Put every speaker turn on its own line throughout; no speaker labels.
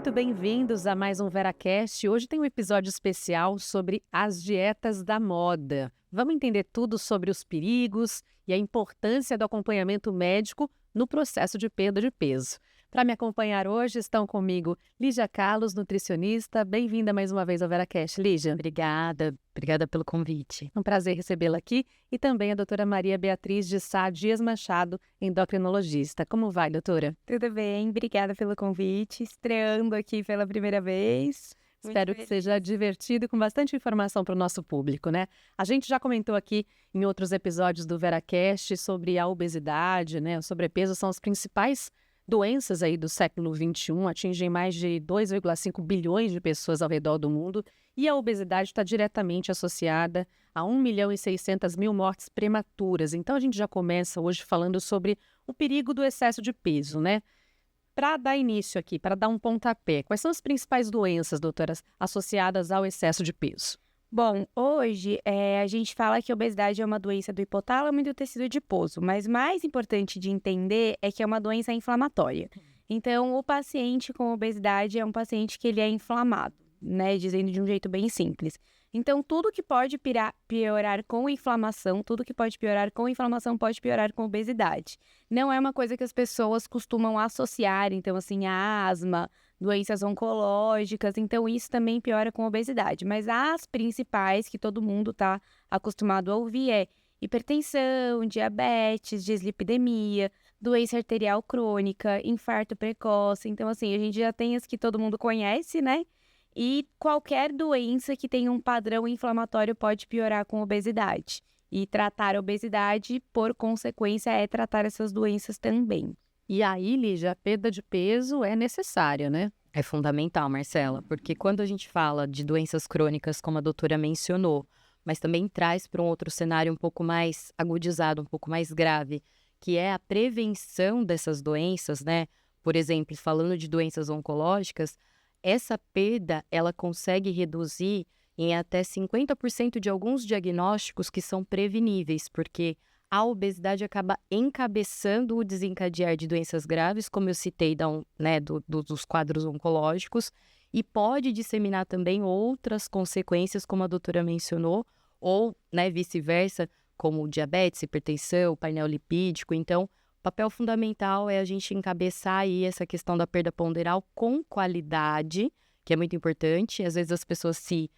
muito bem-vindos a mais um VeraCast. Hoje tem um episódio especial sobre as dietas da moda. Vamos entender tudo sobre os perigos e a importância do acompanhamento médico no processo de perda de peso. Para me acompanhar hoje estão comigo Lígia Carlos, nutricionista. Bem-vinda mais uma vez ao VeraCast, Lígia.
Obrigada pelo convite.
É um prazer recebê-la aqui. E também a doutora Maria Beatriz de Sá Dias Machado, endocrinologista. Como vai, doutora?
Tudo bem, obrigada pelo convite. Estreando aqui pela primeira vez.
Espero que seja divertido e com bastante informação para o nosso público, né? A gente já comentou aqui em outros episódios do VeraCast sobre a obesidade, né? O sobrepeso são as principais doenças aí do século XXI, atingem mais de 2,5 bilhões de pessoas ao redor do mundo e a obesidade está diretamente associada a 1.600.000 mortes prematuras. Então a gente já começa hoje falando sobre o perigo do excesso de peso, né? Para dar início aqui, para dar um pontapé, quais são as principais doenças, doutoras, associadas ao excesso de peso?
Bom, hoje a gente fala que a obesidade é uma doença do hipotálamo e do tecido adiposo, mas mais importante de entender é que é uma doença inflamatória. Então, o paciente com obesidade é um paciente que ele é inflamado, né? Dizendo de um jeito bem simples. Então, tudo que pode piorar com inflamação, pode piorar com obesidade. Não é uma coisa que as pessoas costumam associar, então, assim, a asma, doenças oncológicas, então isso também piora com obesidade. Mas as principais que todo mundo está acostumado a ouvir é hipertensão, diabetes, dislipidemia, doença arterial crônica, infarto precoce. Então, assim, a gente já tem as que todo mundo conhece, né? E qualquer doença que tenha um padrão inflamatório pode piorar com obesidade. E tratar a obesidade, por consequência, é tratar essas doenças também.
E aí, Lígia, a perda de peso é necessária, né?
É fundamental, Marcela, porque quando a gente fala de doenças crônicas, como a doutora mencionou, mas também traz para um outro cenário um pouco mais agudizado, um pouco mais grave, que é a prevenção dessas doenças, né? Por exemplo, falando de doenças oncológicas, essa perda, ela consegue reduzir em até 50% de alguns diagnósticos que são preveníveis, porque a obesidade acaba encabeçando o desencadear de doenças graves, como eu citei dos quadros oncológicos, e pode disseminar também outras consequências, como a doutora mencionou, ou vice-versa, como diabetes, hipertensão, painel lipídico. Então, o papel fundamental é a gente encabeçar aí essa questão da perda ponderal com qualidade, que é muito importante. Às vezes as pessoas se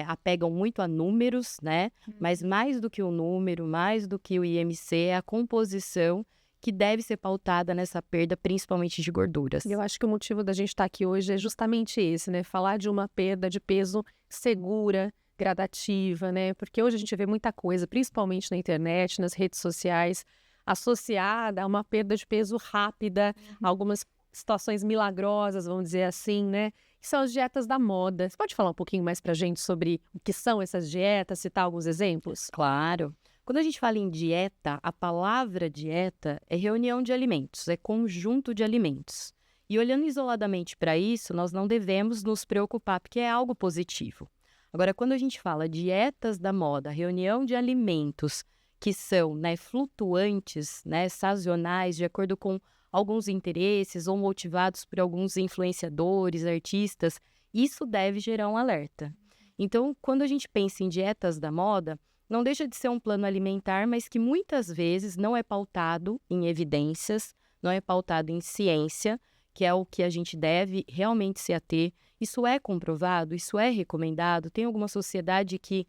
apegam muito a números, né? Mas mais do que o número, mais do que o IMC, é a composição que deve ser pautada nessa perda, principalmente de gorduras.
Eu acho que o motivo da gente estar aqui hoje é justamente esse, né? Falar de uma perda de peso segura, gradativa, né? Porque hoje a gente vê muita coisa, principalmente na internet, nas redes sociais, associada a uma perda de peso rápida, algumas situações milagrosas, vamos dizer assim, né? Que são as dietas da moda. Você pode falar um pouquinho mais pra gente sobre o que são essas dietas, citar alguns exemplos?
Claro. Quando a gente fala em dieta, a palavra dieta é reunião de alimentos, é conjunto de alimentos. E olhando isoladamente para isso, nós não devemos nos preocupar, porque é algo positivo. Agora, quando a gente fala dietas da moda, reunião de alimentos que são flutuantes, sazonais, de acordo com alguns interesses ou motivados por alguns influenciadores, artistas, isso deve gerar um alerta. Então, quando a gente pensa em dietas da moda, não deixa de ser um plano alimentar, mas que muitas vezes não é pautado em evidências, não é pautado em ciência, que é o que a gente deve realmente se ater. Isso é comprovado, isso é recomendado. Tem alguma sociedade que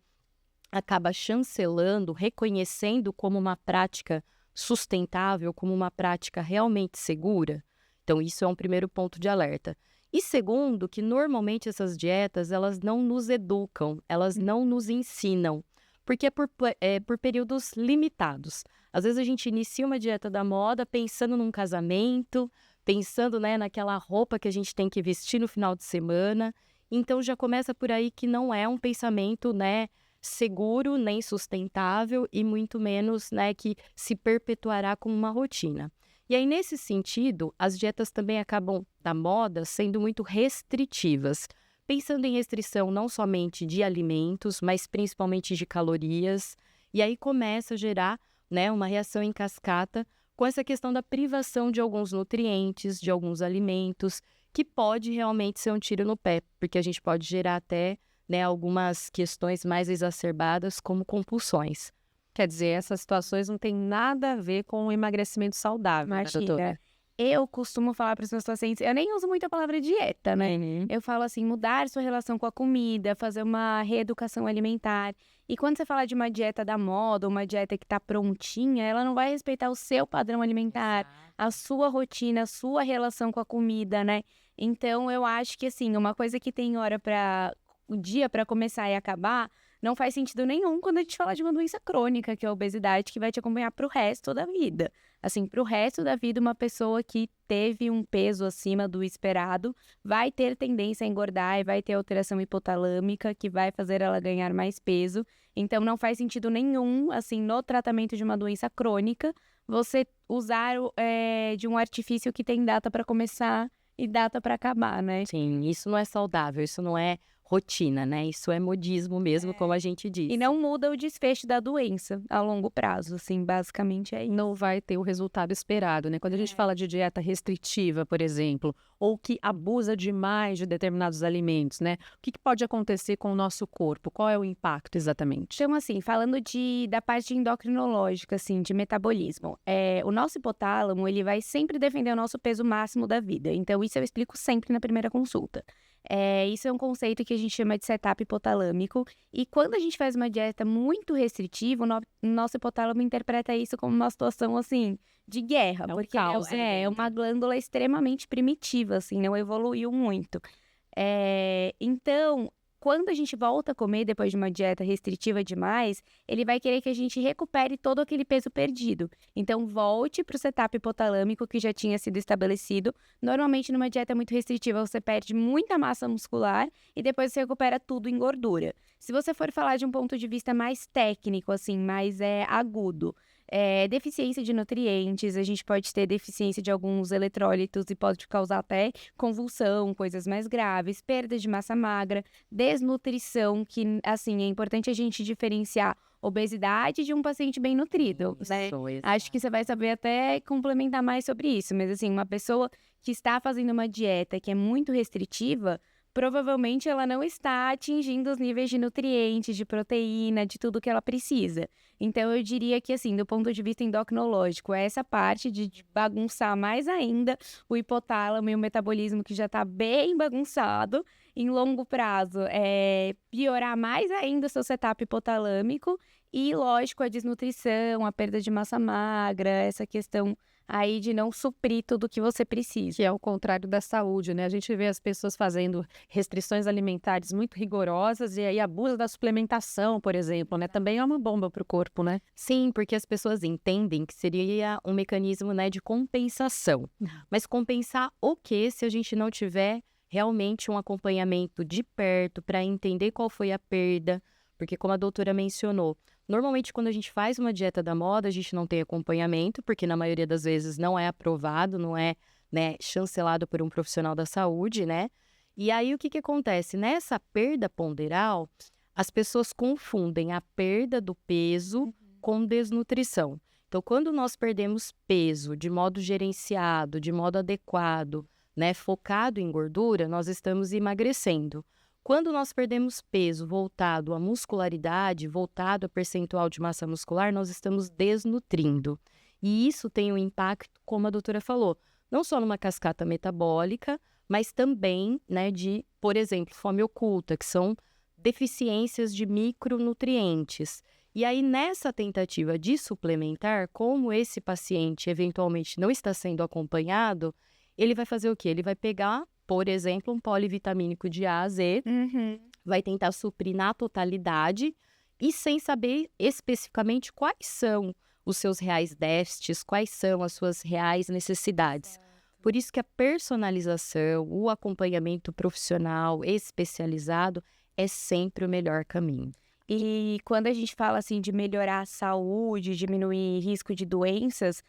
acaba chancelando, reconhecendo como uma prática sustentável, como uma prática realmente segura. Então, isso é um primeiro ponto de alerta. E segundo, que normalmente essas dietas, elas não nos educam, elas não nos ensinam, porque é por períodos limitados. Às vezes a gente inicia uma dieta da moda pensando num casamento, pensando naquela roupa que a gente tem que vestir no final de semana. Então, já começa por aí que não é um pensamento, seguro, nem sustentável e muito menos, que se perpetuará como uma rotina. E aí, nesse sentido, as dietas também acabam, da moda, sendo muito restritivas, pensando em restrição não somente de alimentos, mas principalmente de calorias, e aí começa a gerar, uma reação em cascata com essa questão da privação de alguns nutrientes, de alguns alimentos, que pode realmente ser um tiro no pé, porque a gente pode gerar até, né, algumas questões mais exacerbadas, como compulsões.
Quer dizer, essas situações não têm nada a ver com o emagrecimento saudável, né, doutora?
Imagina. Eu costumo falar para os meus pacientes, eu nem uso muito a palavra dieta, né? Eu falo assim, mudar sua relação com a comida, fazer uma reeducação alimentar. E quando você fala de uma dieta da moda, uma dieta que está prontinha, ela não vai respeitar o seu padrão alimentar, a sua rotina, a sua relação com a comida, né? Então, eu acho que, assim, uma coisa que tem hora para o dia para começar e acabar, não faz sentido nenhum quando a gente fala de uma doença crônica, que é a obesidade, que vai te acompanhar para o resto da vida. Assim, para o resto da vida, uma pessoa que teve um peso acima do esperado vai ter tendência a engordar e vai ter alteração hipotalâmica, que vai fazer ela ganhar mais peso. Então, não faz sentido nenhum, assim, no tratamento de uma doença crônica, você usar de um artifício que tem data para começar e data para acabar, né?
Sim, isso não é saudável, isso não é rotina, né? Isso é modismo mesmo, como a gente diz.
E não muda o desfecho da doença a longo prazo, assim, basicamente é isso.
Não vai ter o resultado esperado, né? Quando a gente fala de dieta restritiva, por exemplo, ou que abusa demais de determinados alimentos, né? O que pode acontecer com o nosso corpo? Qual é o impacto exatamente?
Então, assim, falando da parte endocrinológica, assim, de metabolismo, o nosso hipotálamo, ele vai sempre defender o nosso peso máximo da vida. Então, isso eu explico sempre na primeira consulta. Isso é um conceito que a gente chama de setup hipotalâmico. E quando a gente faz uma dieta muito restritiva, o nosso hipotálamo interpreta isso como uma situação, assim, de guerra.
É um
porque
caos, né?
é uma glândula extremamente primitiva, assim, não evoluiu muito. Então, quando a gente volta a comer depois de uma dieta restritiva demais, ele vai querer que a gente recupere todo aquele peso perdido. Então, volte para o setup hipotalâmico que já tinha sido estabelecido. Normalmente, numa dieta muito restritiva, você perde muita massa muscular e depois você recupera tudo em gordura. Se você for falar de um ponto de vista mais técnico, assim, mais agudo, deficiência de nutrientes, a gente pode ter deficiência de alguns eletrólitos e pode causar até convulsão, coisas mais graves, perda de massa magra, desnutrição, que, assim, é importante a gente diferenciar obesidade de um paciente bem nutrido, né? Acho que você vai saber até complementar mais sobre isso, mas, assim, uma pessoa que está fazendo uma dieta que é muito restritiva, provavelmente ela não está atingindo os níveis de nutrientes, de proteína, de tudo que ela precisa. Então, eu diria que, assim, do ponto de vista endocrinológico, essa parte de bagunçar mais ainda o hipotálamo e o metabolismo, que já está bem bagunçado, em longo prazo, piorar mais ainda o seu setup hipotalâmico e, lógico, a desnutrição, a perda de massa magra, essa questão aí de não suprir tudo que você precisa.
Que é o contrário da saúde, né? A gente vê as pessoas fazendo restrições alimentares muito rigorosas e aí abusa da suplementação, por exemplo, né? Também é uma bomba para o corpo, né?
Sim, porque as pessoas entendem que seria um mecanismo, né, de compensação. Mas compensar o quê se a gente não tiver realmente um acompanhamento de perto para entender qual foi a perda? Porque, como a doutora mencionou, normalmente quando a gente faz uma dieta da moda, a gente não tem acompanhamento, porque na maioria das vezes não é aprovado, não é, né, chancelado por um profissional da saúde, né? E aí o que acontece? Nessa perda ponderal, as pessoas confundem a perda do peso com desnutrição. Então, quando nós perdemos peso de modo gerenciado, de modo adequado, né, focado em gordura, nós estamos emagrecendo. Quando nós perdemos peso voltado à muscularidade, voltado a percentual de massa muscular, nós estamos desnutrindo. E isso tem um impacto, como a doutora falou, não só numa cascata metabólica, mas também, né, de, por exemplo, fome oculta, que são deficiências de micronutrientes. E aí, nessa tentativa de suplementar, como esse paciente eventualmente não está sendo acompanhado, ele vai fazer o quê? Ele vai pegar, por exemplo, um polivitamínico de A a Z, vai tentar suprir na totalidade e sem saber especificamente quais são os seus reais déficits, quais são as suas reais necessidades. Por isso que a personalização, o acompanhamento profissional especializado é sempre o melhor caminho.
E quando a gente fala, assim, de melhorar a saúde, diminuir risco de doenças,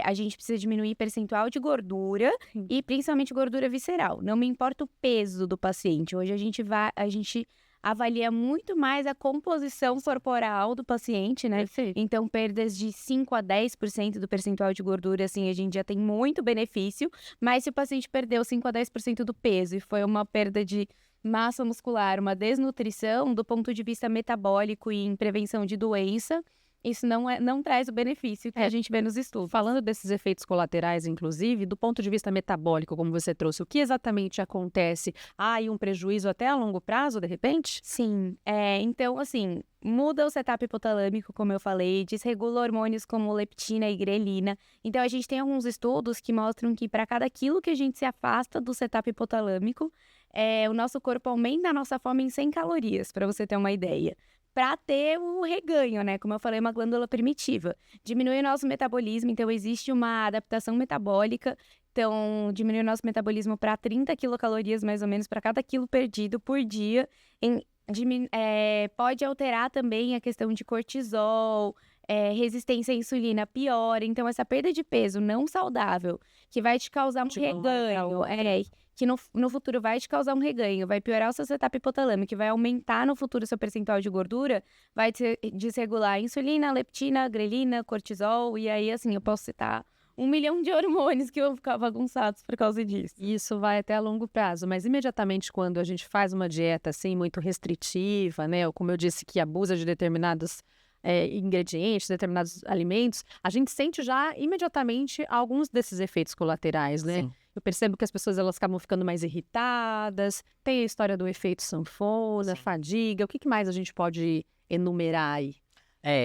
a gente precisa diminuir percentual de gordura e principalmente gordura visceral. Não me importa o peso do paciente. Hoje a gente avalia muito mais a composição corporal do paciente, né?
Perfeito.
Então, perdas de 5 a 10% do percentual de gordura, assim, a gente já tem muito benefício. Mas se o paciente perdeu 5 a 10% do peso e foi uma perda de massa muscular, uma desnutrição, do ponto de vista metabólico e em prevenção de doença, isso não traz o benefício que a gente vê nos estudos.
Falando desses efeitos colaterais, inclusive, do ponto de vista metabólico, como você trouxe, o que exatamente acontece? Há aí um prejuízo até a longo prazo, de repente?
Sim, então, assim, muda o setup hipotalâmico, como eu falei, desregula hormônios como leptina e grelina. Então, a gente tem alguns estudos que mostram que para cada quilo que a gente se afasta do setup hipotalâmico, o nosso corpo aumenta a nossa fome em 100 calorias, para você ter uma ideia. Para ter o reganho, né? Como eu falei, uma glândula primitiva. Diminui o nosso metabolismo, então existe uma adaptação metabólica. Então, diminui o nosso metabolismo para 30 quilocalorias, mais ou menos, para cada quilo perdido por dia. Pode alterar também a questão de cortisol, resistência à insulina piora. Então, essa perda de peso não saudável, que vai te causar um reganho, que no futuro vai te causar um reganho, vai piorar o seu setup hipotalâmico, que vai aumentar no futuro o seu percentual de gordura, vai te desregular a insulina, a leptina, a grelina, cortisol, e aí, assim, eu posso citar 1 milhão de hormônios que vão ficar bagunçados por causa disso.
Isso vai até a longo prazo, mas imediatamente quando a gente faz uma dieta assim muito restritiva, né, ou como eu disse, que abusa de determinados ingredientes, determinados alimentos, a gente sente já imediatamente alguns desses efeitos colaterais, né?
Sim.
Eu percebo que as pessoas elas acabam ficando mais irritadas, tem a história do efeito sanfona, fadiga, o que mais a gente pode enumerar aí?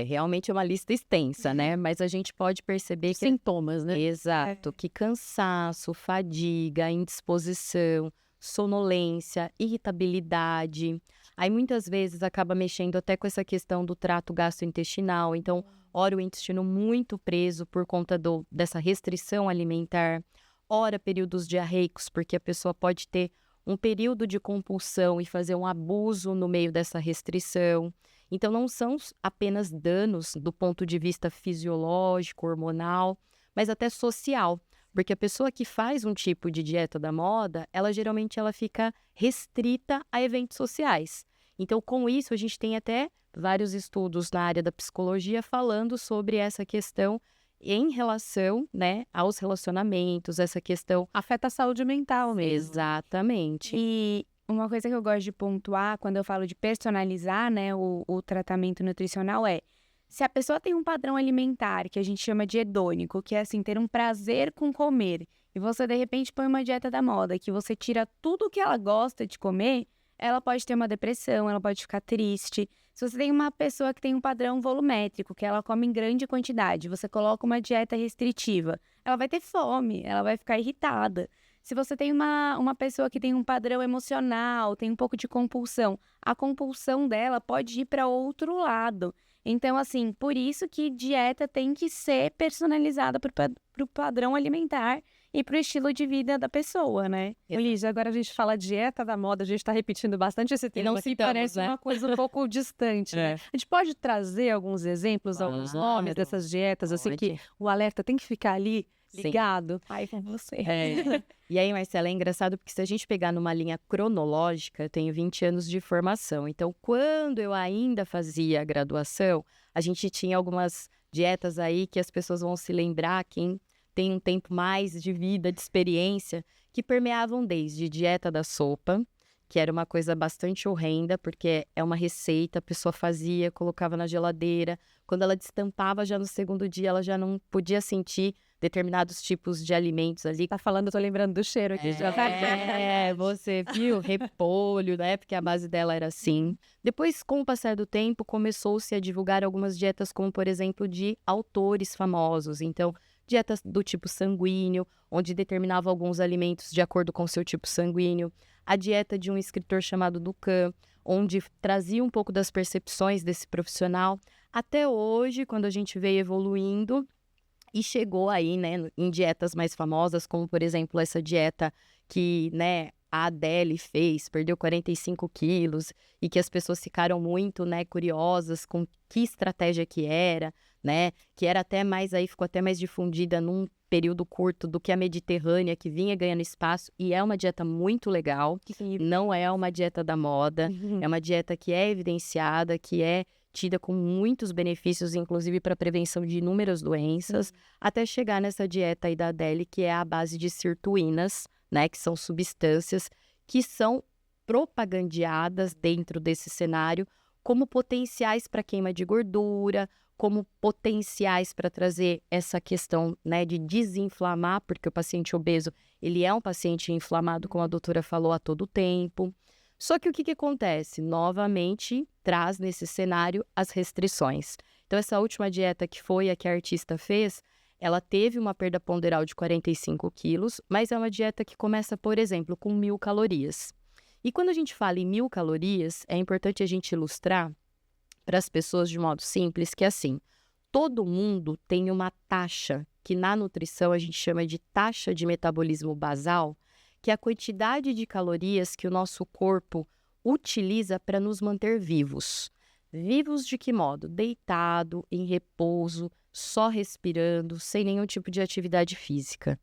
Realmente é uma lista extensa, né? Mas a gente pode perceber que...
Sintomas, né?
Exato, que cansaço, fadiga, indisposição, sonolência, irritabilidade. Aí muitas vezes acaba mexendo até com essa questão do trato gastrointestinal. Então, ora o intestino muito preso por conta dessa restrição alimentar. Ora períodos diarreicos, porque a pessoa pode ter um período de compulsão e fazer um abuso no meio dessa restrição. Então, não são apenas danos do ponto de vista fisiológico, hormonal, mas até social. Porque a pessoa que faz um tipo de dieta da moda, ela geralmente fica restrita a eventos sociais. Então, com isso, a gente tem até vários estudos na área da psicologia falando sobre essa questão em relação, né, aos relacionamentos, essa questão...
Afeta a saúde mental mesmo.
Exatamente.
E uma coisa que eu gosto de pontuar quando eu falo de personalizar, né, o tratamento nutricional se a pessoa tem um padrão alimentar que a gente chama de hedônico, que é assim, ter um prazer com comer, e você de repente põe uma dieta da moda, que você tira tudo que ela gosta de comer, ela pode ter uma depressão, ela pode ficar triste. Se você tem uma pessoa que tem um padrão volumétrico, que ela come em grande quantidade, você coloca uma dieta restritiva, ela vai ter fome, ela vai ficar irritada. Se você tem uma pessoa que tem um padrão emocional, tem um pouco de compulsão, a compulsão dela pode ir para outro lado. Então, assim, por isso que dieta tem que ser personalizada para o padrão alimentar e para o estilo de vida da pessoa, né?
Lígia, agora a gente fala dieta da moda, a gente está repetindo bastante esse termo
não
aqui,
citamos,
parece
né?
uma coisa um pouco distante, né? A gente pode trazer alguns exemplos, alguns nomes dessas dietas, assim, que o alerta tem que ficar ali ligado.
Ai, com você.
E aí, Marcela, é engraçado porque se a gente pegar numa linha cronológica, eu tenho 20 anos de formação. Então, quando eu ainda fazia a graduação, a gente tinha algumas dietas aí que as pessoas vão se lembrar, quem tem um tempo mais de vida, de experiência, que permeavam desde dieta da sopa, que era uma coisa bastante horrenda, porque é uma receita, a pessoa fazia, colocava na geladeira. Quando ela destampava, já no segundo dia, ela já não podia sentir determinados tipos de alimentos ali.
Tá falando, eu tô lembrando do cheiro aqui.
Você viu? Repolho, né? Porque a base dela era assim. Depois, com o passar do tempo, começou-se a divulgar algumas dietas, como, por exemplo, de autores famosos. Então, dietas do tipo sanguíneo, onde determinava alguns alimentos de acordo com o seu tipo sanguíneo. A dieta de um escritor chamado Dukan, onde trazia um pouco das percepções desse profissional. Até hoje, quando a gente veio evoluindo e chegou aí, né, em dietas mais famosas, como, por exemplo, essa dieta que, né, a Adele fez, perdeu 45 quilos, e que as pessoas ficaram muito, né, curiosas com que estratégia que era, né, que era até mais, aí ficou até mais difundida num período curto do que a mediterrânea, que vinha ganhando espaço, e é uma dieta muito legal, não é uma dieta da moda, é uma dieta que é evidenciada, que é tida com muitos benefícios, inclusive para a prevenção de inúmeras doenças, até chegar nessa dieta aí da Adele, que é a base de sirtuínas, né, que são substâncias que são propagandeadas dentro desse cenário como potenciais para queima de gordura, como potenciais para trazer essa questão, né, de desinflamar, porque o paciente obeso, ele é um paciente inflamado, como a doutora falou, a todo tempo. Só que o que acontece? Novamente, traz nesse cenário as restrições. Então, essa última dieta que foi a que a artista fez, ela teve uma perda ponderal de 45 quilos, mas é uma dieta que começa, por exemplo, com 1.000 calorias. E quando a gente fala em 1.000 calorias, é importante a gente ilustrar para as pessoas de modo simples que, assim, todo mundo tem uma taxa, que na nutrição a gente chama de taxa de metabolismo basal, que é a quantidade de calorias que o nosso corpo utiliza para nos manter vivos. Vivos de que modo? Deitado, em repouso, só respirando, sem nenhum tipo de atividade física.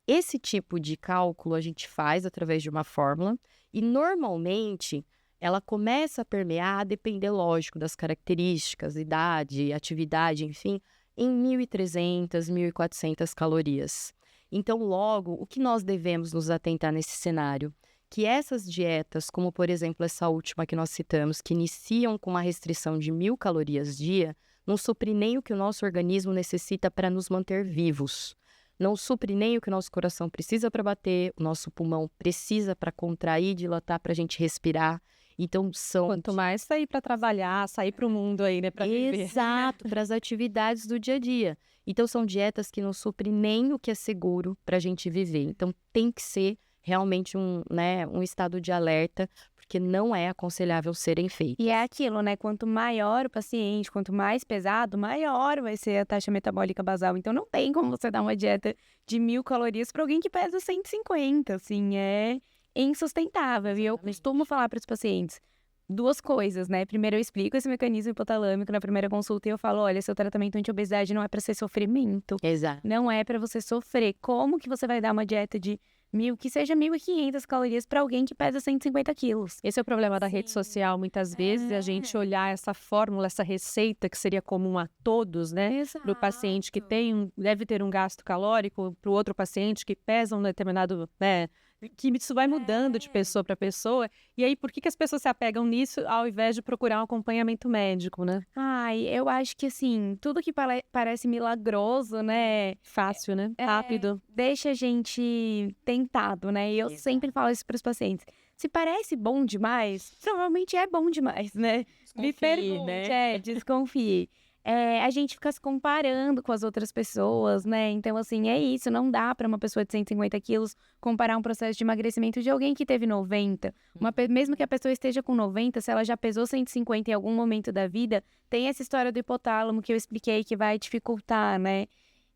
Esse tipo de cálculo a gente faz através de uma fórmula e, normalmente, ela começa a permear, a depender, lógico, das características, idade, atividade, enfim, em 1.300, 1.400 calorias. Então, logo, o que nós devemos nos atentar nesse cenário? Que essas dietas, como por exemplo essa última que nós citamos, que iniciam com uma restrição de 1.000 calorias dia, não supre nem o que o nosso organismo necessita para nos manter vivos. Não supre nem o que o nosso coração precisa para bater, o nosso pulmão precisa para contrair, dilatar, para a gente respirar. Então, são...
Quanto mais sair para trabalhar, sair para o mundo aí, né, para viver.
Exato, para as atividades do dia a dia. Então, são dietas que não suprem nem o que é seguro para a gente viver. Então, tem que ser realmente um estado de alerta, porque não é aconselhável serem feitos.
E é aquilo, né? Quanto maior o paciente, quanto mais pesado, maior vai ser a taxa metabólica basal. Então, não tem como você dar uma dieta de 1.000 calorias para alguém que pesa 150, assim, é insustentável. E eu costumo falar para os pacientes duas coisas, né? Primeiro, eu explico esse mecanismo hipotalâmico na primeira consulta e eu falo, olha, seu tratamento anti-obesidade não é para ser sofrimento.
Exato.
Não é para você sofrer. Como que você vai dar uma dieta de 1.000, que seja 1.500 calorias para alguém que pesa 150 quilos?
Esse é o problema da rede social, muitas vezes, a gente olhar essa fórmula, essa receita que seria comum a todos, né? Para o paciente que deve ter um gasto calórico, para o outro paciente que pesa um determinado, né? Que isso vai mudando de pessoa para pessoa. E aí, por que as pessoas se apegam nisso ao invés de procurar um acompanhamento médico, né?
Ai, eu acho que assim, tudo que parece milagroso, né?
Fácil, né? Rápido.
Deixa a gente tentado, né? E eu sempre falo isso para os pacientes. Se parece bom demais, provavelmente é bom demais, né? Me pergunte,
né?
Desconfie. A gente fica se comparando com as outras pessoas, né? Então, assim, é isso. Não dá para uma pessoa de 150 quilos comparar um processo de emagrecimento de alguém que teve 90. Mesmo que a pessoa esteja com 90, se ela já pesou 150 em algum momento da vida, tem essa história do hipotálamo que eu expliquei que vai dificultar, né?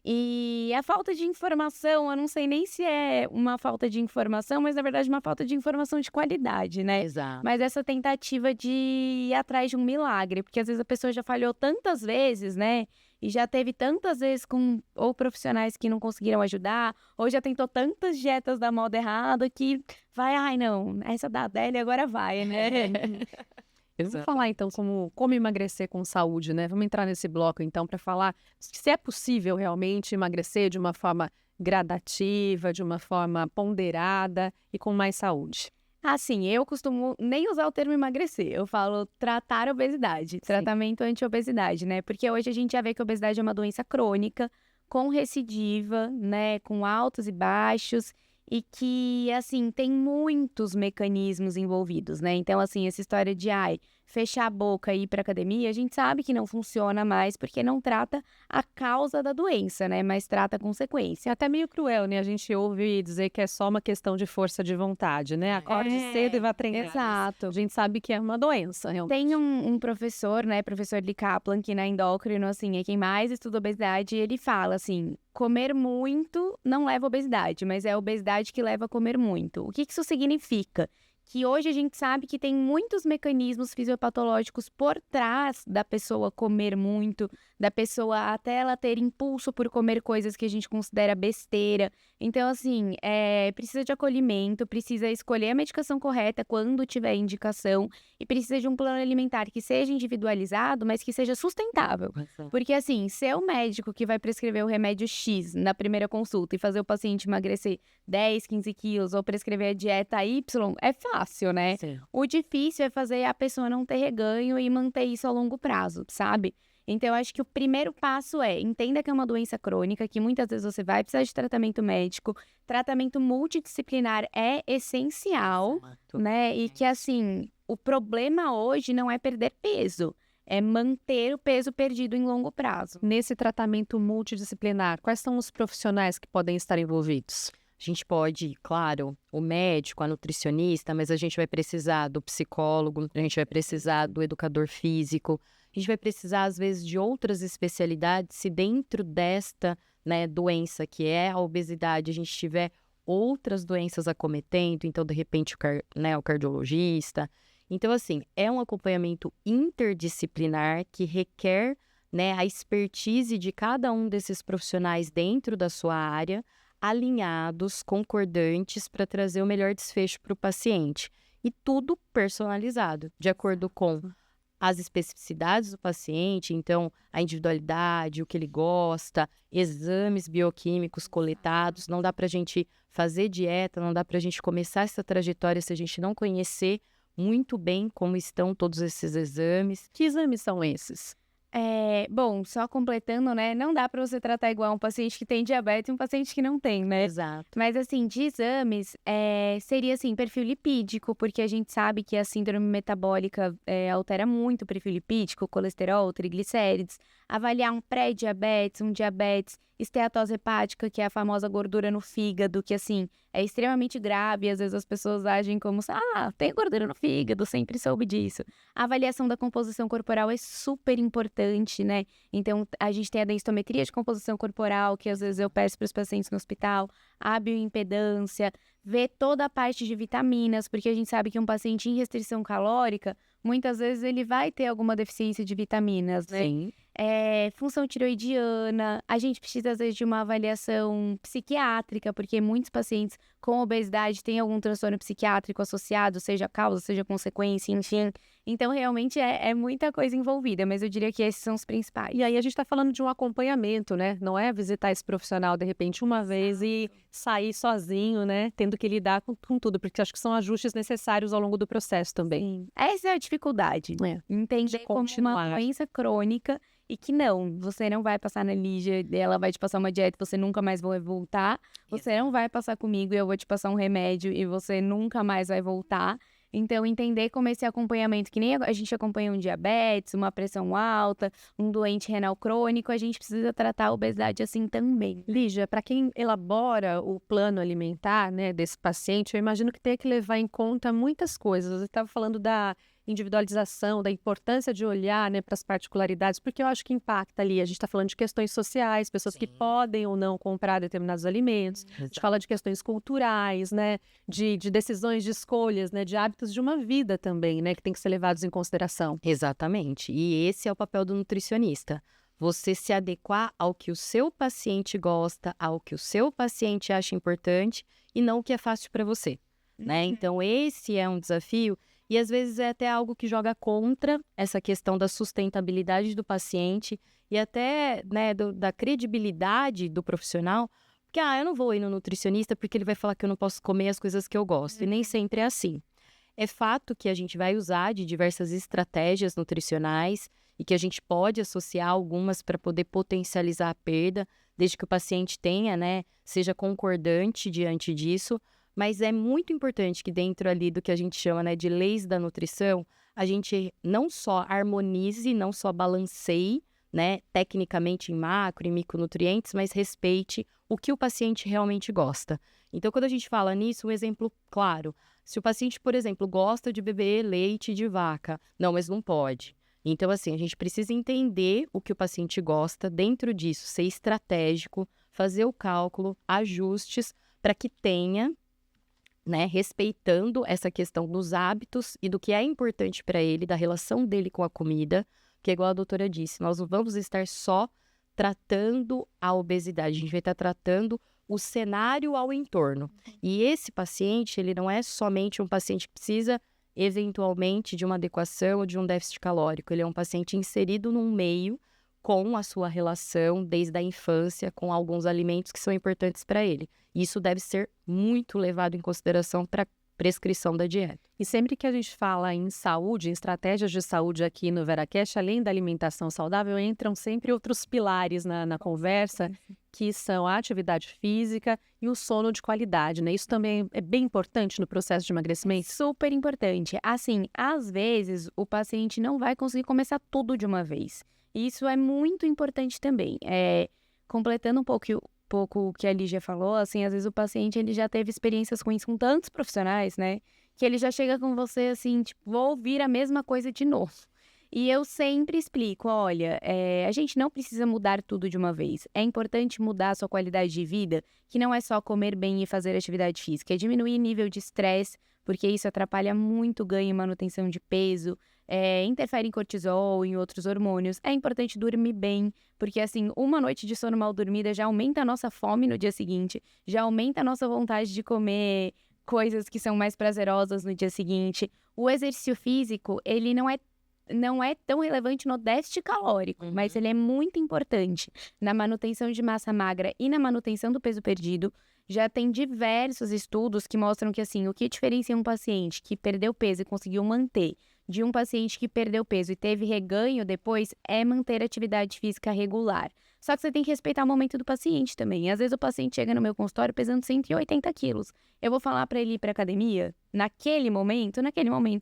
E a falta de informação, eu não sei nem se é uma falta de informação, mas na verdade uma falta de informação de qualidade, né?
Exato.
Mas essa tentativa de ir atrás de um milagre, porque às vezes a pessoa já falhou tantas vezes, né? E já teve tantas vezes com ou profissionais que não conseguiram ajudar, ou já tentou tantas dietas da moda errada que vai, ai não, essa da Adele agora vai, né?
Vamos falar então como emagrecer com saúde, né? Vamos entrar nesse bloco então para falar se é possível realmente emagrecer de uma forma gradativa, de uma forma ponderada e com mais saúde.
Assim, eu costumo nem usar o termo emagrecer, eu falo tratar a obesidade, tratamento anti-obesidade, né? Porque hoje a gente já vê que a obesidade é uma doença crônica, com recidiva, né? Com altos e baixos. E que, assim, tem muitos mecanismos envolvidos, né? Então, assim, essa história de, fechar a boca e ir pra academia, a gente sabe que não funciona mais porque não trata a causa da doença, né? Mas trata a consequência.
É até meio cruel, né? A gente ouve dizer que é só uma questão de força de vontade, né? Acorde cedo e vá treinar.
Exato.
A gente sabe que é uma doença, realmente.
Tem um professor, né? Professor Lee Kaplan, que na endócrino, assim, é quem mais estuda obesidade, e ele fala, assim, comer muito não leva à obesidade, mas é a obesidade que leva a comer muito. O que isso significa? que hoje a gente sabe que tem muitos mecanismos fisiopatológicos por trás da pessoa comer muito, da pessoa até ela ter impulso por comer coisas que a gente considera besteira. Então, assim, precisa de acolhimento, precisa escolher a medicação correta quando tiver indicação e precisa de um plano alimentar que seja individualizado, mas que seja sustentável. Porque, assim, se é o médico que vai prescrever o remédio X na primeira consulta e fazer o paciente emagrecer 10, 15 quilos ou prescrever a dieta Y, é fácil, né?
Sim.
O difícil é fazer a pessoa não ter reganho e manter isso a longo prazo, sabe? Então, eu acho que o primeiro passo entenda que é uma doença crônica, que muitas vezes você vai precisar de tratamento médico. Tratamento multidisciplinar é essencial, né? E que, assim, o problema hoje não é perder peso, é manter o peso perdido em longo prazo.
Nesse tratamento multidisciplinar, quais são os profissionais que podem estar envolvidos?
A gente pode, claro, o médico, a nutricionista, mas a gente vai precisar do psicólogo, a gente vai precisar do educador físico, a gente vai precisar, às vezes, de outras especialidades, se dentro desta, né, doença que é a obesidade, a gente tiver outras doenças acometendo, então, de repente, o cardiologista. Então, assim, é um acompanhamento interdisciplinar que requer, né, a expertise de cada um desses profissionais dentro da sua área, alinhados, concordantes, para trazer o melhor desfecho para o paciente. E tudo personalizado, de acordo com as especificidades do paciente, então a individualidade, o que ele gosta, exames bioquímicos coletados. Não dá para a gente fazer dieta, não dá para a gente começar essa trajetória se a gente não conhecer muito bem como estão todos esses exames.
Que exames são esses?
Bom, só completando, né? Não dá para você tratar igual um paciente que tem diabetes e um paciente que não tem, né?
Exato.
Mas, assim, de exames, seria, assim, perfil lipídico, porque a gente sabe que a síndrome metabólica altera muito o perfil lipídico, colesterol, triglicérides. Avaliar um pré-diabetes, um diabetes, esteatose hepática, que é a famosa gordura no fígado, que, assim, é extremamente grave. Às vezes as pessoas agem como, tem gordura no fígado, sempre soube disso. A avaliação da composição corporal é super importante, né? Então, a gente tem a densitometria de composição corporal, que às vezes eu peço para os pacientes no hospital, a bioimpedância, ver toda a parte de vitaminas, porque a gente sabe que um paciente em restrição calórica, muitas vezes ele vai ter alguma deficiência de vitaminas, né?
Sim.
Função tiroidiana, a gente precisa às vezes de uma avaliação psiquiátrica, porque muitos pacientes com obesidade têm algum transtorno psiquiátrico associado, seja causa, seja consequência, enfim. Então, realmente é muita coisa envolvida, mas eu diria que esses são os principais.
E aí a gente está falando de um acompanhamento, né? Não é visitar esse profissional, de repente, uma vez e sair sozinho, né? Tendo que lidar com tudo, porque acho que são ajustes necessários ao longo do processo também.
Sim. Essa é a dificuldade. Entender como uma
continuar.
doença crônica e que você não vai passar na Lígia, ela vai te passar uma dieta e você nunca mais vai voltar. Você não vai passar comigo e eu vou te passar um remédio e você nunca mais vai voltar. Então, entender como esse acompanhamento, que nem a gente acompanha um diabetes, uma pressão alta, um doente renal crônico, a gente precisa tratar a obesidade assim também.
Lígia, para quem elabora o plano alimentar, né, desse paciente, eu imagino que tem que levar em conta muitas coisas. Você estava falando da individualização, da importância de olhar, né, para as particularidades, porque eu acho que impacta ali. A gente está falando de questões sociais, pessoas que podem ou não comprar determinados alimentos. A gente fala de questões culturais, né, de decisões, de escolhas, né, de hábitos de uma vida também, né, que tem que ser levados em consideração.
Exatamente. E esse é o papel do nutricionista. Você se adequar ao que o seu paciente gosta, ao que o seu paciente acha importante e não o que é fácil para você, né? Então, esse é um desafio. E às vezes é até algo que joga contra essa questão da sustentabilidade do paciente e até, né, da credibilidade do profissional. Porque, eu não vou ir no nutricionista porque ele vai falar que eu não posso comer as coisas que eu gosto. E nem sempre é assim. É fato que a gente vai usar de diversas estratégias nutricionais e que a gente pode associar algumas para poder potencializar a perda, desde que o paciente tenha, né, seja concordante diante disso. Mas é muito importante que dentro ali do que a gente chama, né, de leis da nutrição, a gente não só harmonize, não só balanceie, né, tecnicamente em macro e micronutrientes, mas respeite o que o paciente realmente gosta. Então, quando a gente fala nisso, um exemplo claro, se o paciente, por exemplo, gosta de beber leite de vaca, não, mas não pode. Então, assim, a gente precisa entender o que o paciente gosta, dentro disso, ser estratégico, fazer o cálculo, ajustes, para que tenha né, respeitando essa questão dos hábitos e do que é importante para ele, da relação dele com a comida, que é igual a doutora disse, nós não vamos estar só tratando a obesidade, a gente vai estar tratando o cenário ao entorno. E esse paciente, ele não é somente um paciente que precisa, eventualmente, de uma adequação ou de um déficit calórico. Ele é um paciente inserido num meio com a sua relação desde a infância, com alguns alimentos que são importantes para ele. Isso deve ser muito levado em consideração para a prescrição da dieta.
E sempre que a gente fala em saúde, em estratégias de saúde aqui no VeraCast, além da alimentação saudável, entram sempre outros pilares na conversa, que são a atividade física e o sono de qualidade, né? Isso também é bem importante no processo de emagrecimento?
Super importante. Assim, às vezes, o paciente não vai conseguir começar tudo de uma vez. Isso é muito importante também. Completando um pouco o que a Lígia falou, assim, às vezes o paciente ele já teve experiências ruins com tantos profissionais, né? Que ele já chega com você assim, tipo, vou ouvir a mesma coisa de novo. E eu sempre explico, olha, a gente não precisa mudar tudo de uma vez. É importante mudar a sua qualidade de vida, que não é só comer bem e fazer atividade física, é diminuir o nível de estresse, porque isso atrapalha muito o ganho e manutenção de peso, interfere em cortisol, em outros hormônios. É importante dormir bem, porque assim, uma noite de sono mal dormida já aumenta a nossa fome no dia seguinte, já aumenta a nossa vontade de comer coisas que são mais prazerosas no dia seguinte. O exercício físico, ele não é tão relevante no déficit calórico, mas ele é muito importante na manutenção de massa magra e na manutenção do peso perdido. Já tem diversos estudos que mostram que, assim, o que diferencia um paciente que perdeu peso e conseguiu manter de um paciente que perdeu peso e teve reganho depois é manter a atividade física regular. Só que você tem que respeitar o momento do paciente também. Às vezes o paciente chega no meu consultório pesando 180 quilos. Eu vou falar para ele ir para academia? Naquele momento,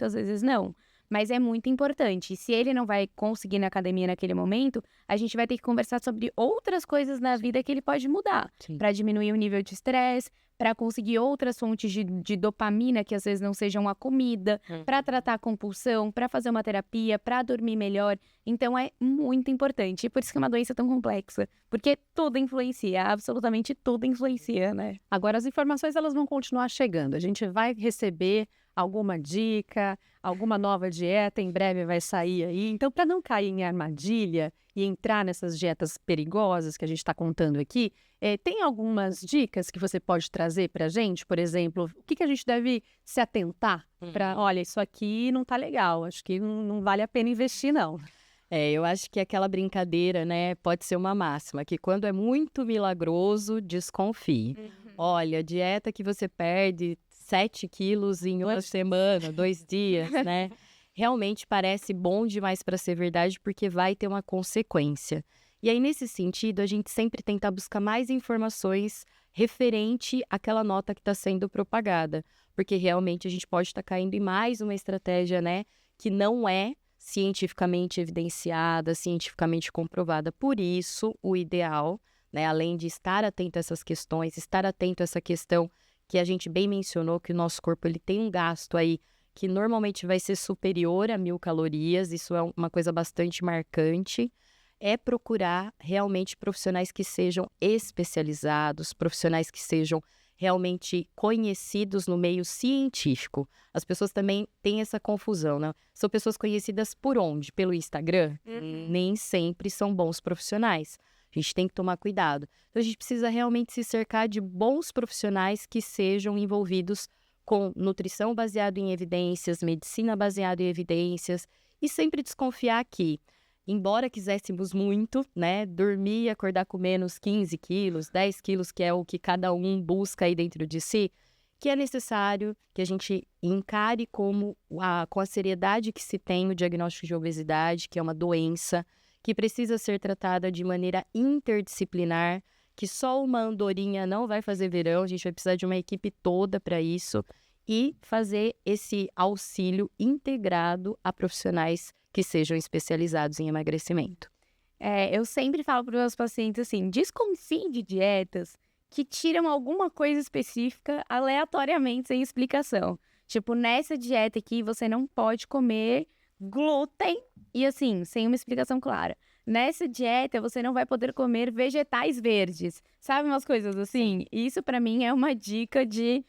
às vezes não. Mas é muito importante. E se ele não vai conseguir ir na academia naquele momento, a gente vai ter que conversar sobre outras coisas na vida que ele pode mudar. Para diminuir o nível de estresse, para conseguir outras fontes de dopamina que às vezes não sejam a comida, para tratar a compulsão, para fazer uma terapia, para dormir melhor. Então é muito importante. E por isso que é uma doença tão complexa. Porque tudo influencia, absolutamente tudo influencia, né?
Agora, as informações elas vão continuar chegando. A gente vai receber alguma dica, alguma nova dieta, em breve vai sair aí. Então, para não cair em armadilha e entrar nessas dietas perigosas que a gente está contando aqui, tem algumas dicas que você pode trazer para a gente? Por exemplo, o que a gente deve se atentar para, olha, isso aqui não tá legal, acho que não vale a pena investir, não.
Eu acho que aquela brincadeira, né, pode ser uma máxima, que quando é muito milagroso, desconfie. Olha, dieta que você perde 7 quilos em uma semana, 2 dias, né? Realmente parece bom demais para ser verdade, porque vai ter uma consequência. E aí, nesse sentido, a gente sempre tenta buscar mais informações referente àquela nota que está sendo propagada, porque realmente a gente pode estar caindo em mais uma estratégia, né, que não é cientificamente evidenciada, cientificamente comprovada. Por isso, o ideal, né, além de estar atento a essas questões, estar atento a essa questão que a gente bem mencionou, que o nosso corpo ele tem um gasto aí que normalmente vai ser superior a 1.000 calorias, isso é uma coisa bastante marcante, é procurar realmente profissionais que sejam especializados, profissionais que sejam realmente conhecidos no meio científico. As pessoas também têm essa confusão, né? São pessoas conhecidas por onde? Pelo Instagram? Nem sempre são bons profissionais. A gente tem que tomar cuidado. Então, a gente precisa realmente se cercar de bons profissionais que sejam envolvidos com nutrição baseada em evidências, medicina baseada em evidências, e sempre desconfiar que, embora quiséssemos muito, né, dormir e acordar com menos 15 quilos, 10 quilos, que é o que cada um busca aí dentro de si, que é necessário que a gente encare com a seriedade que se tem o diagnóstico de obesidade, que é uma doença que precisa ser tratada de maneira interdisciplinar, que só uma andorinha não vai fazer verão, a gente vai precisar de uma equipe toda para isso, e fazer esse auxílio integrado a profissionais que sejam especializados em emagrecimento.
Eu sempre falo para os meus pacientes assim, desconfie de dietas que tiram alguma coisa específica aleatoriamente, sem explicação. Tipo, nessa dieta aqui você não pode comer glúten e assim, sem uma explicação clara. Nessa dieta você não vai poder comer vegetais verdes. Sabe umas coisas assim? Isso para mim é uma dica de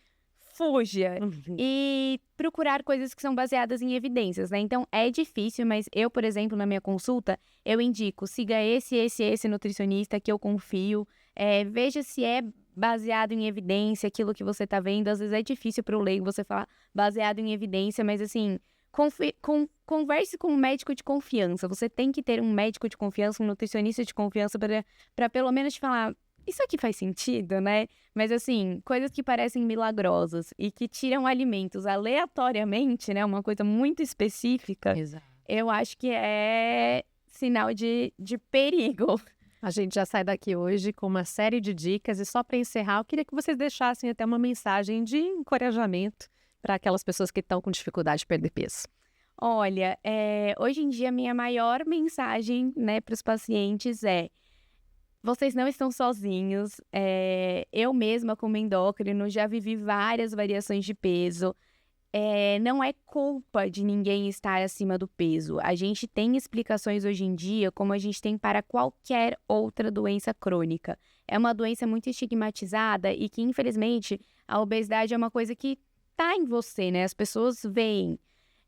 fuja. E procurar coisas que são baseadas em evidências, né? Então, é difícil, mas eu, por exemplo, na minha consulta, eu indico, siga esse nutricionista que eu confio, veja se é baseado em evidência aquilo que você tá vendo. Às vezes é difícil para o leigo você falar baseado em evidência, mas assim, converse com um médico de confiança. Você tem que ter um médico de confiança, um nutricionista de confiança para pelo menos te falar, isso aqui faz sentido, né? Mas assim, coisas que parecem milagrosas e que tiram alimentos aleatoriamente, né? Uma coisa muito específica,
Exato.
eu acho que é sinal de perigo.
A gente já sai daqui hoje com uma série de dicas e só para encerrar, eu queria que vocês deixassem até uma mensagem de encorajamento para aquelas pessoas que estão com dificuldade de perder peso.
Olha, hoje em dia a minha maior mensagem, né, para os pacientes é: vocês não estão sozinhos. Eu mesma, como endócrino, já vivi várias variações de peso. Não é culpa de ninguém estar acima do peso. A gente tem explicações hoje em dia, como a gente tem para qualquer outra doença crônica. É uma doença muito estigmatizada e que, infelizmente, a obesidade é uma coisa que tá em você, né? As pessoas veem.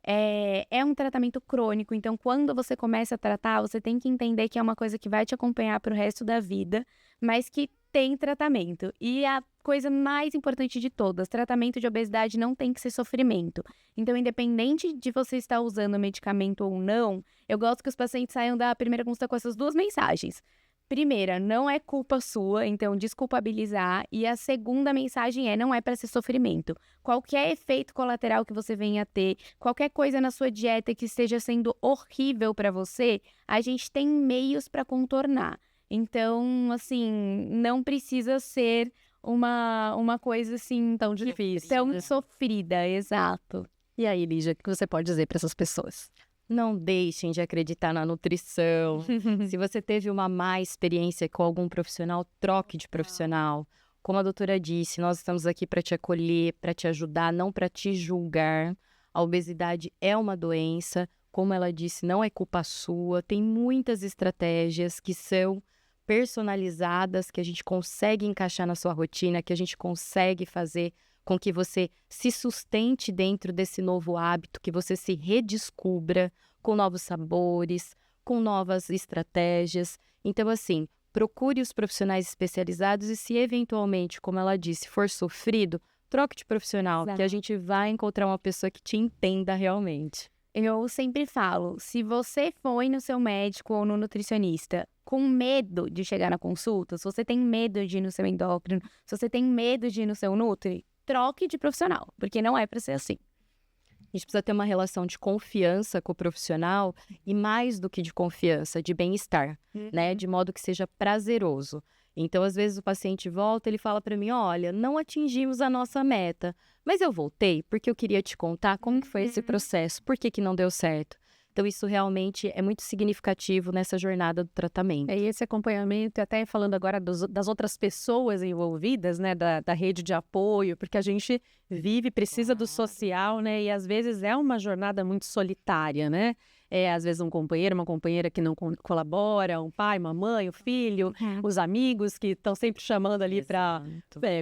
É um tratamento crônico, então quando você começa a tratar, você tem que entender que é uma coisa que vai te acompanhar para o resto da vida, mas que tem tratamento. E a coisa mais importante de todas, tratamento de obesidade não tem que ser sofrimento. Então, independente de você estar usando medicamento ou não, eu gosto que os pacientes saiam da primeira consulta com essas duas mensagens. Primeira, não é culpa sua, então desculpabilizar. E a segunda mensagem não é para ser sofrimento. Qualquer efeito colateral que você venha a ter, qualquer coisa na sua dieta que esteja sendo horrível para você, a gente tem meios para contornar. Então, assim, não precisa ser uma coisa assim
Tão difícil.
tão sofrida, exato.
E aí, Lígia, o que você pode dizer para essas pessoas?
Não deixem de acreditar na nutrição. Se você teve uma má experiência com algum profissional, troque de profissional. Como a doutora disse, nós estamos aqui para te acolher, para te ajudar, não para te julgar. A obesidade é uma doença, como ela disse, não é culpa sua. Tem muitas estratégias que são personalizadas, que a gente consegue encaixar na sua rotina, que a gente consegue fazer com que você se sustente dentro desse novo hábito, que você se redescubra com novos sabores, com novas estratégias. Então, assim, procure os profissionais especializados e se eventualmente, como ela disse, for sofrido, troque de profissional,
Exato.
que a gente vai encontrar uma pessoa que te entenda realmente.
Eu sempre falo, se você foi no seu médico ou no nutricionista com medo de chegar na consulta, se você tem medo de ir no seu endócrino, se você tem medo de ir no seu nutri, troque de profissional, porque não é para ser assim.
A gente precisa ter uma relação de confiança com o profissional e mais do que de confiança, de bem-estar, né? De modo que seja prazeroso. Então, às vezes o paciente volta, ele fala para mim, olha, não atingimos a nossa meta, mas eu voltei porque eu queria te contar como que foi esse processo, por que não deu certo. Então, isso realmente é muito significativo nessa jornada do tratamento.
E esse acompanhamento, até falando agora das outras pessoas envolvidas, né, da rede de apoio, porque a gente vive, precisa do social, né, e às vezes é uma jornada muito solitária, né? Às vezes um companheiro, uma companheira que não colabora, um pai, uma mãe, o filho, os amigos que estão sempre chamando ali para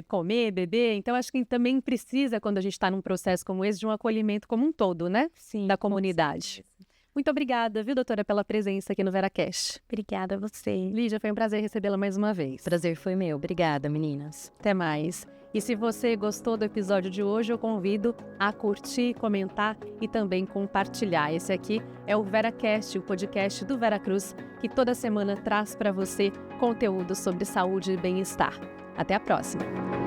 comer, beber. Então, acho que também precisa, quando a gente está num processo como esse, de um acolhimento como um todo, né?
Sim,
da comunidade. Muito obrigada, viu, doutora, pela presença aqui no VeraCast.
Obrigada a você.
Lígia, foi um prazer recebê-la mais uma vez.
Prazer foi meu. Obrigada, meninas.
Até mais. E se você gostou do episódio de hoje, eu convido a curtir, comentar e também compartilhar. Esse aqui é o VeraCast, o podcast do Veracruz, que toda semana traz para você conteúdo sobre saúde e bem-estar. Até a próxima!